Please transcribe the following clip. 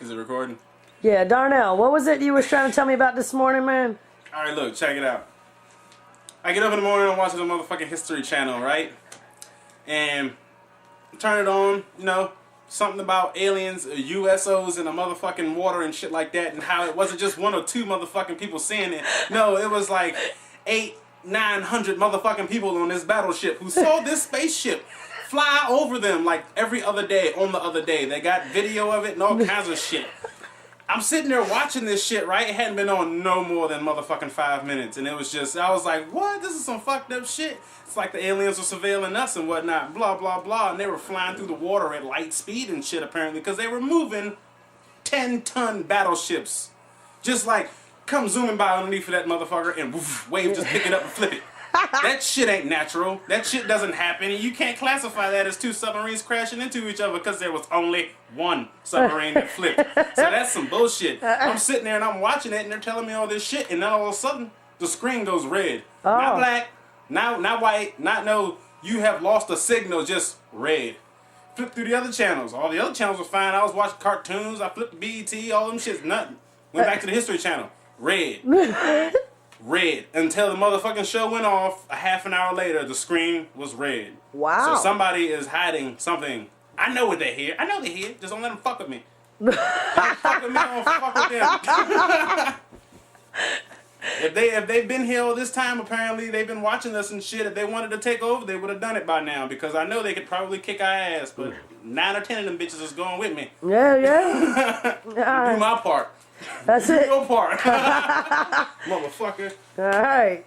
Is it recording? Yeah, Darnell, what was it you was trying to tell me about this morning, man? Alright, look, check it out. I get up in the morning and watch the motherfucking History Channel, right? And turn it on, you know, something about aliens, USOs in the motherfucking water and shit like that, and how it wasn't just one or two motherfucking people seeing it. No, it was like 900 motherfucking people on this battleship who saw this spaceship fly over them like every other day on the other day. They got video of it and all kinds of shit. I'm sitting there watching this shit, right? It hadn't been on no more than motherfucking 5 minutes. And it was just, I was like, what? This is some fucked up shit. It's like the aliens were surveilling us and whatnot, blah, blah, blah. And they were flying through the water at light speed and shit, apparently, because they were moving 10-ton battleships. Just like, come zooming by underneath of that motherfucker and woof, wave, just pick it up and flip it. That shit ain't natural. That shit doesn't happen. And you can't classify that as two submarines crashing into each other because there was only one submarine that flipped. So that's some bullshit. I'm sitting there and I'm watching it and they're telling me all this shit, and then all of a sudden the screen goes red. Oh. Not black, not white, not no, you have lost a signal, just red. Flip through the other channels. All the other channels were fine. I was watching cartoons. I flipped BET, all them shits, nothing. Went back to the History Channel. Red. Red. Until the motherfucking show went off, a half an hour later, the screen was red. Wow. So somebody is hiding something. I know what they're here. I know they're here. Just don't let them fuck with me. Don't fuck with me, I don't fuck with them. If they've been here all this time, apparently they've been watching us and shit. If they wanted to take over, they would have done it by now, because I know they could probably kick our ass, but 9 or 10 of them bitches is going with me. Yeah. Do my part. That's Do it. your part. Motherfucker. All right.